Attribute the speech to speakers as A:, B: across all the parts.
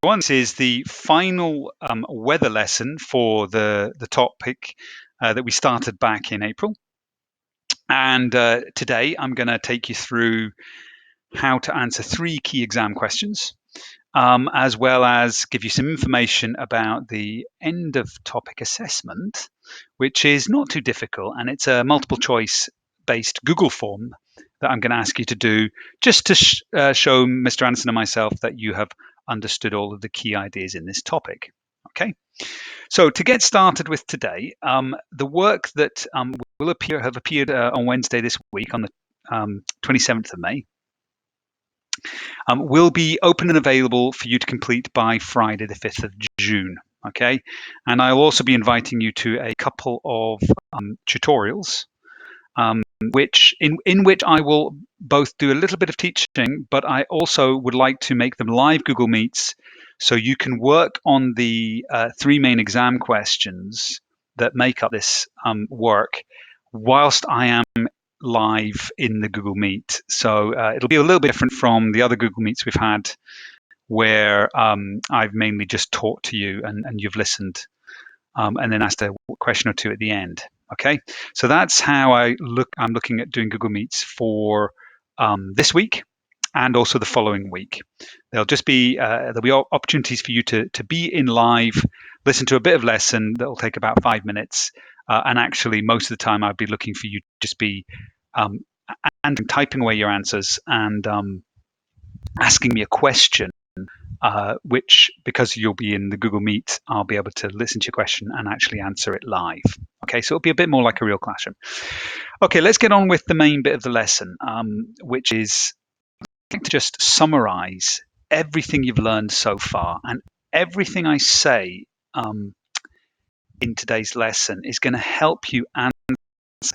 A: This is the final weather lesson for the topic that we started back in April. And today I'm going to take you through how to answer 3 key exam questions, as well as give you some information about the end of topic assessment, which is not too difficult. And it's a multiple choice based Google form that I'm going to ask you to do just to show Mr. Anderson and myself that you have understood all of the key ideas in this topic. Okay, so to get started with today, the work that will have appeared on Wednesday this week, on the 27th of May, will be open and available for you to complete by Friday, the 5th of June. Okay, and I'll also be inviting you to a couple of tutorials, in which I will both do a little bit of teaching, but I also would like to make them live Google Meets, so you can work on the 3 main exam questions that make up this work whilst I am live in the Google Meet. So it'll be a little bit different from the other Google Meets we've had, where I've mainly just talked to you and you've listened, and then asked a question or two at the end. Okay, so that's how I'm looking at doing Google Meets for this week and also the following week. There'll be opportunities for you to be in live, listen to a bit of lesson that will take about 5 minutes, and actually most of the time I'd be looking for you to just be and typing away your answers and asking me a question, which, because you'll be in the Google Meet, I'll be able to listen to your question and actually answer it live. Okay, so it'll be a bit more like a real classroom. Okay, let's get on with the main bit of the lesson, which is to just summarize everything you've learned so far. And everything I say in today's lesson is going to help you answer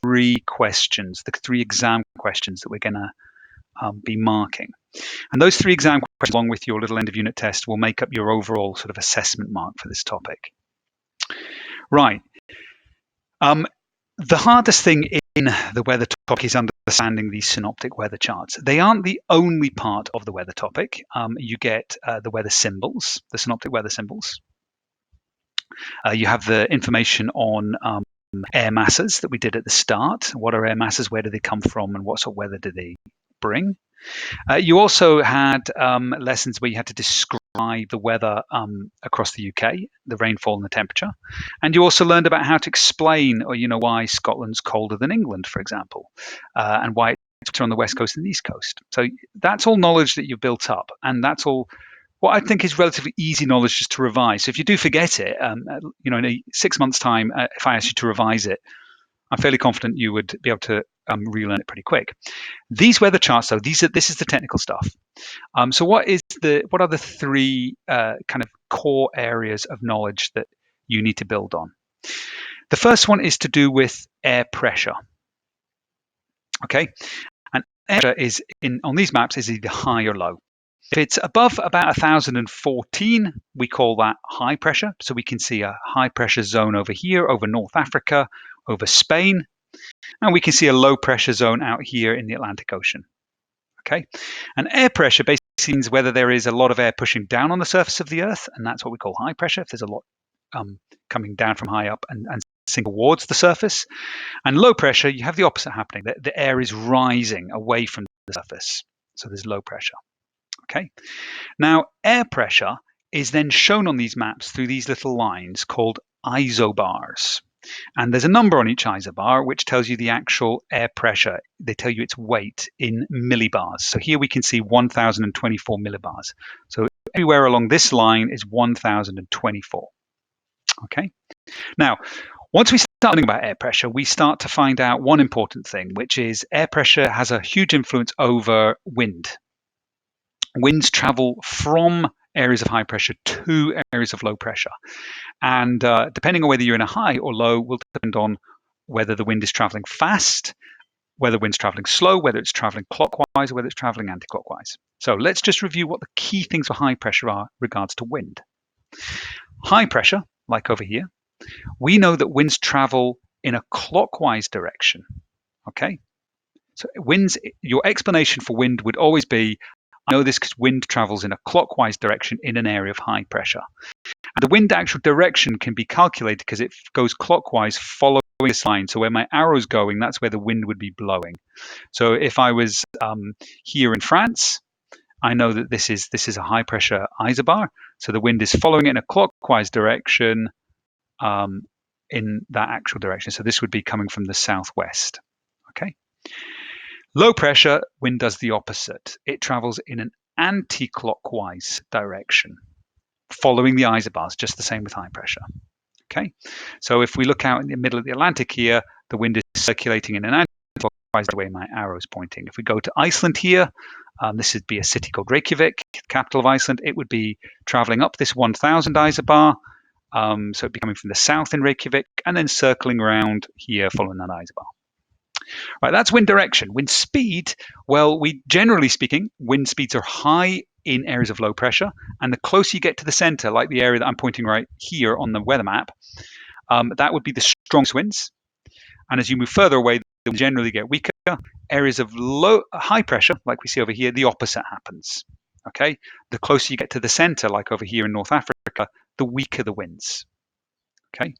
A: 3 questions, the 3 exam questions that we're going to be marking. And those 3 exam questions, along with your little end of unit test, will make up your overall sort of assessment mark for this topic. Right. The hardest thing in the weather topic is understanding these synoptic weather charts. They aren't the only part of the weather topic. You get the weather symbols, the synoptic weather symbols. You have the information on air masses that we did at the start. What are air masses? Where do they come from? And what sort of weather do they bring? You also had lessons where you had to describe the weather across the UK, the rainfall and the temperature. And you also learned about how to explain, or why Scotland's colder than England, for example, and why it's on the west coast and the east coast. So that's all knowledge that you've built up, and that's all what I think is relatively easy knowledge just to revise. So if you do forget it, in 6 months' time, if I ask you to revise it, I'm fairly confident you would be able to relearn it pretty quick. These weather charts, though, this is the technical stuff. So what are the 3 kind of core areas of knowledge that you need to build on? The first one is to do with air pressure. Okay, and air pressure is on these maps is either high or low. If it's above about 1014, we call that high pressure. So we can see a high pressure zone over here, over North Africa, over Spain. And we can see a low pressure zone out here in the Atlantic Ocean. Okay, and air pressure basically means whether there is a lot of air pushing down on the surface of the Earth, and that's what we call high pressure, if there's a lot coming down from high up and sinking towards the surface. And low pressure, you have the opposite happening. The air is rising away from the surface. So there's low pressure. Okay, now air pressure is then shown on these maps through these little lines called isobars. And there's a number on each isobar which tells you the actual air pressure. They tell you its weight in millibars. So here we can see 1024 millibars. So everywhere along this line is 1024. Okay. Now, once we start learning about air pressure, we start to find out one important thing, which is air pressure has a huge influence over wind. Winds travel from areas of high pressure to areas of low pressure. And depending on whether you're in a high or low will depend on whether the wind is traveling fast, whether the wind's traveling slow, whether it's traveling clockwise, or whether it's traveling anti-clockwise. So let's just review what the key things for high pressure are regards to wind. High pressure, like over here, we know that winds travel in a clockwise direction. Okay? So winds, your explanation for wind would always be, I know this because wind travels in a clockwise direction in an area of high pressure. And the wind actual direction can be calculated because it goes clockwise following this line. So where my arrow's going, that's where the wind would be blowing. So if I was here in France, I know that this is a high pressure isobar. So the wind is following it in a clockwise direction in that actual direction. So this would be coming from the southwest. Okay. Low pressure wind does the opposite. It travels in an anti-clockwise direction, following the isobars, just the same with high pressure. Okay, so if we look out in the middle of the Atlantic here, the wind is circulating in an anti-clockwise way my arrow is pointing. If we go to Iceland here, this would be a city called Reykjavik, the capital of Iceland. It would be traveling up this 1000 isobar. So it'd be coming from the south in Reykjavik and then circling around here following that isobar. Right, that's wind direction. Wind speed, well, generally speaking, wind speeds are high in areas of low pressure, and the closer you get to the center, like the area that I'm pointing right here on the weather map, that would be the strongest winds. And as you move further away, they'll generally get weaker. Areas of high pressure, like we see over here, the opposite happens. Okay, the closer you get to the center, like over here in North Africa, the weaker the winds. Okay,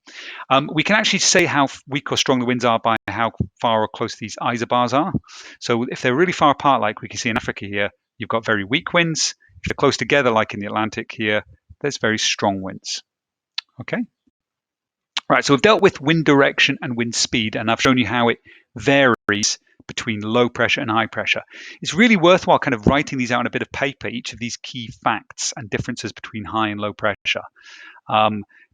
A: we can actually say how weak or strong the winds are by how far or close these isobars are. So if they're really far apart, like we can see in Africa here, you've got very weak winds. If they're close together, like in the Atlantic here, there's very strong winds. Okay. Right, so we've dealt with wind direction and wind speed, and I've shown you how it varies between low pressure and high pressure. It's really worthwhile kind of writing these out on a bit of paper, each of these key facts and differences between high and low pressure.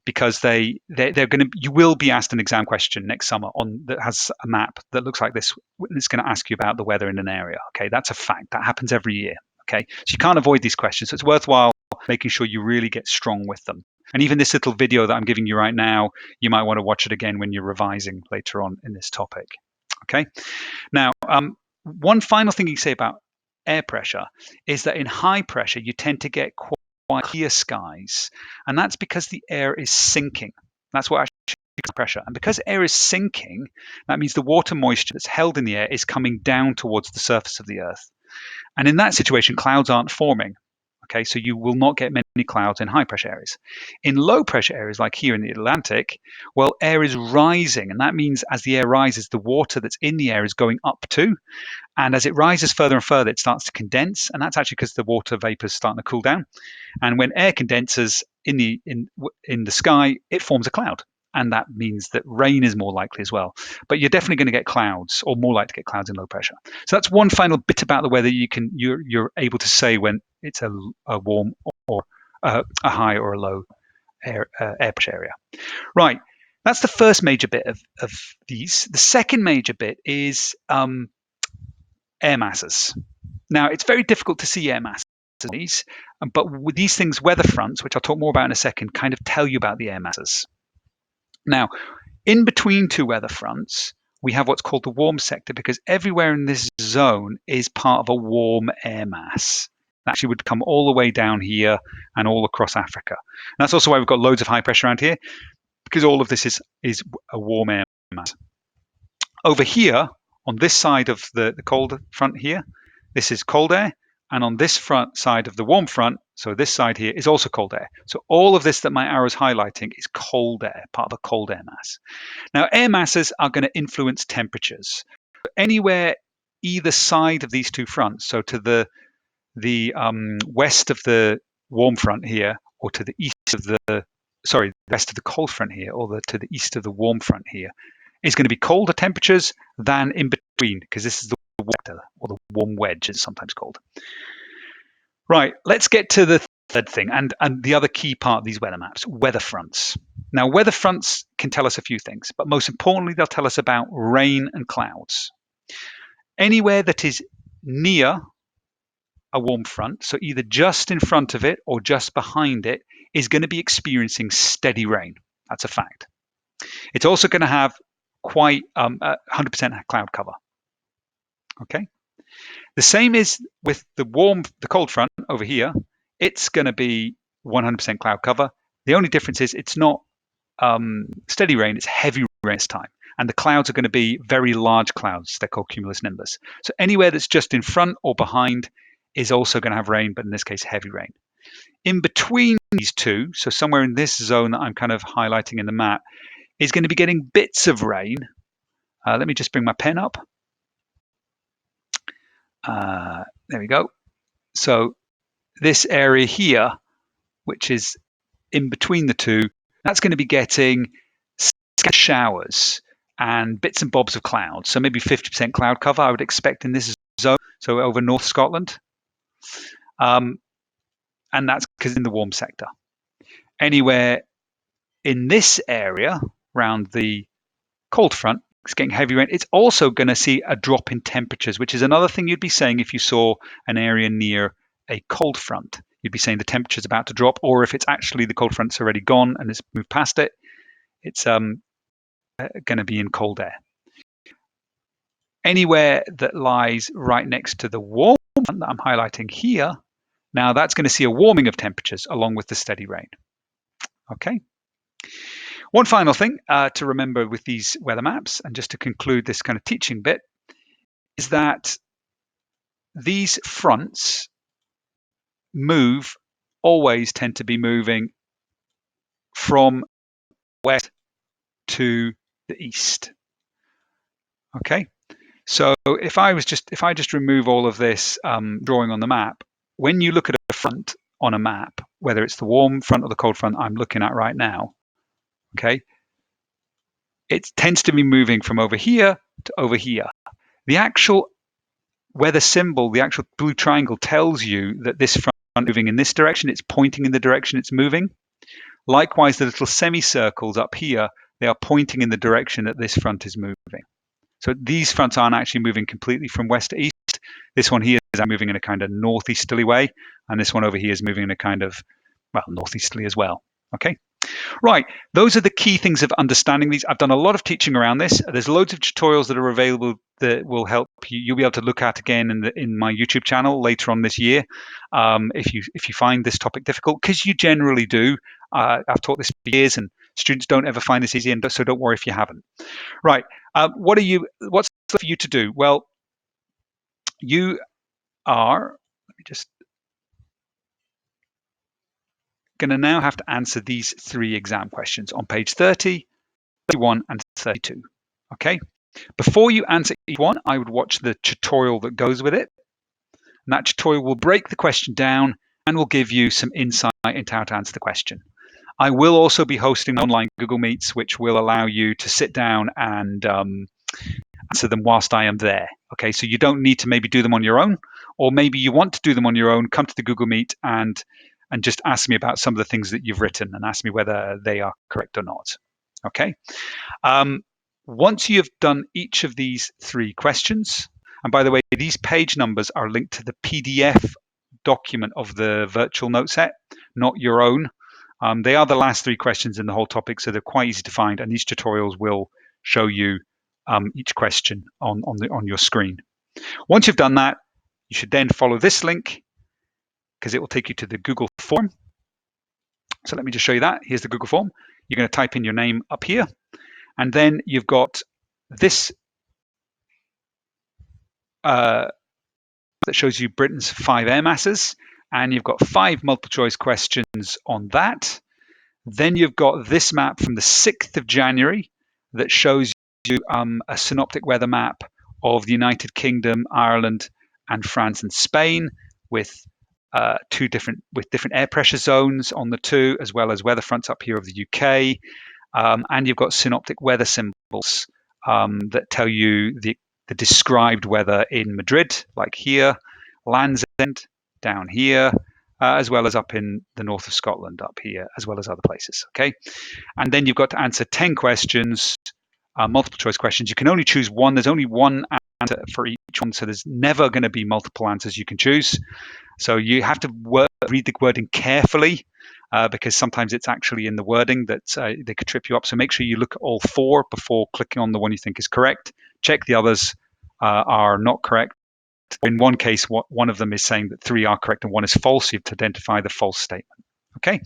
A: Because you will be asked an exam question next summer that has a map that looks like this. It's going to ask you about the weather in an area. Okay, that's a fact. That happens every year. Okay, so you can't avoid these questions. So it's worthwhile making sure you really get strong with them. And even this little video that I'm giving you right now, you might want to watch it again when you're revising later on in this topic. Okay, now one final thing you can say about air pressure is that in high pressure you tend to get quite clear skies, and that's because the air is sinking. That's what actually pressure. And because air is sinking, that means the water moisture that's held in the air is coming down towards the surface of the earth. And in that situation, clouds aren't forming. Okay, so you will not get many clouds in high pressure areas. In low pressure areas, like here in the Atlantic, well, air is rising, and that means as the air rises, the water that's in the air is going up too. And as it rises further and further, it starts to condense, and that's actually because the water vapor is starting to cool down. And when air condenses in the sky, it forms a cloud, and that means that rain is more likely as well. But you're definitely going to get clouds, or more likely to get clouds in low pressure. So that's one final bit about the weather you're able to say when it's a warm or a high or a low air pressure area. Right. That's the first major bit of these. The second major bit is air masses. Now, it's very difficult to see air masses, but with these things, weather fronts, which I'll talk more about in a second, kind of tell you about the air masses. Now, in between two weather fronts, we have what's called the warm sector, because everywhere in this zone is part of a warm air mass. It actually would come all the way down here and all across Africa. And that's also why we've got loads of high pressure around here, because all of this is a warm air mass. Over here, on this side of the cold front here, this is cold air. And on this front side of the warm front, so this side here, is also cold air. So all of this that my arrow is highlighting is cold air, part of a cold air mass. Now, air masses are going to influence temperatures. Anywhere either side of these two fronts, so to the west of the warm front here, or to the east of west of the cold front here, or to the east of the warm front here, is going to be colder temperatures than in between, because this is the sector, or the warm wedge, it's sometimes called. Right, let's get to the third thing, and the other key part of these weather maps, weather fronts. Now, weather fronts can tell us a few things, but most importantly, they'll tell us about rain and clouds. Anywhere that is near a warm front, so either just in front of it or just behind it, is going to be experiencing steady rain. That's a fact. It's also going to have quite 100% cloud cover. Okay. The same is with the cold front over here. It's going to be 100% cloud cover. The only difference is it's not steady rain, it's heavy rain this time. And the clouds are going to be very large clouds. They're called cumulus nimbus. So anywhere that's just in front or behind is also going to have rain, but in this case, heavy rain. In between these two, so somewhere in this zone that I'm kind of highlighting in the map, is going to be getting bits of rain. Let me just bring my pen up. There we go. So this area here, which is in between the two, that's going to be getting showers and bits and bobs of clouds. So maybe 50% cloud cover I would expect in this zone, so over North Scotland. And that's because in the warm sector. Anywhere in this area around the cold front, it's getting heavy rain. It's also going to see a drop in temperatures, which is another thing you'd be saying if you saw an area near a cold front. You'd be saying the temperature's about to drop, or if it's actually the cold front's already gone and it's moved past it, it's going to be in cold air. Anywhere that lies right next to the warm front that I'm highlighting here, now that's going to see a warming of temperatures along with the steady rain. Okay. One final thing to remember with these weather maps, and just to conclude this kind of teaching bit, is that these fronts always tend to be moving from west to the east. Okay, so if I just remove all of this drawing on the map, when you look at a front on a map, whether it's the warm front or the cold front I'm looking at right now, okay, it tends to be moving from over here to over here. The actual weather symbol, the actual blue triangle, tells you that this front is moving in this direction. It's pointing in the direction it's moving. Likewise, the little semicircles up here, they are pointing in the direction that this front is moving. So these fronts aren't actually moving completely from west to east. This one here is moving in a kind of northeasterly way, and this one over here is moving in a kind of, well, northeasterly as well. Okay. Right, those are the key things of understanding these. I've done a lot of teaching around this. There's loads of tutorials that are available that will help you. You'll be able to look at again in my YouTube channel later on this year if you find this topic difficult, because you generally do. I've taught this for years, and students don't ever find this easy, and so don't worry if you haven't. Right, what's for you to do? Well, you are. Let me just. Going to now have to answer these 3 exam questions on page 30, 31, and 32. Okay. Before you answer each one, I would watch the tutorial that goes with it. And that tutorial will break the question down and will give you some insight into how to answer the question. I will also be hosting online Google Meets, which will allow you to sit down and answer them whilst I am there. Okay, so you don't need to maybe do them on your own, or maybe you want to do them on your own, come to the Google Meet and just ask me about some of the things that you've written and ask me whether they are correct or not. Okay. Once you've done each of these 3 questions, and by the way, these page numbers are linked to the PDF document of the virtual note set, not your own. They are the last 3 questions in the whole topic, so they're quite easy to find, and these tutorials will show you each question on your screen. Once you've done that, you should then follow this link, because it will take you to the Google form. So let me just show you that. Here's the Google form. You're going to type in your name up here, and then you've got this that shows you Britain's 5 air masses, and you've got 5 multiple choice questions on that. Then you've got this map from the 6th of January that shows you a synoptic weather map of the United Kingdom, Ireland, and France and Spain with different air pressure zones on the 2, as well as weather fronts up here of the UK. And you've got synoptic weather symbols that tell you the described weather in Madrid, like here, Land's End down here, as well as up in the north of Scotland up here, as well as other places. Okay, and then you've got to answer 10 questions, multiple choice questions. You can only choose one. There's only one answer for each one, so there's never going to be multiple answers you can choose. So you have to read the wording carefully, because sometimes it's actually in the wording that they could trip you up. So make sure you look at all 4 before clicking on the one you think is correct. Check the others are not correct. In one case, one of them is saying that 3 are correct and 1 is false. You have to identify the false statement. Okay,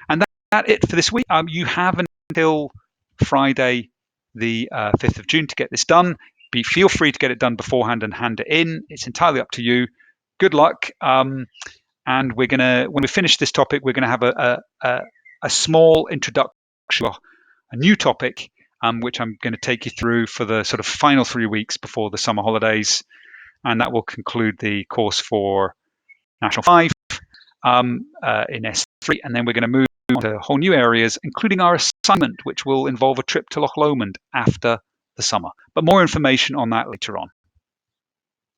A: and that's it for this week. You have until Friday, the 5th of June to get this done. Feel free to get it done beforehand and hand it in. It's entirely up to you. good luck. And we're gonna, when we finish this topic, we're gonna have a small introduction, a new topic, which I'm going to take you through for the sort of final 3 weeks before the summer holidays, and that will conclude the course for National 5 in S3, and then we're going to move on to whole new areas, including our assignment, which will involve a trip to Loch Lomond after the summer. But more information on that later on.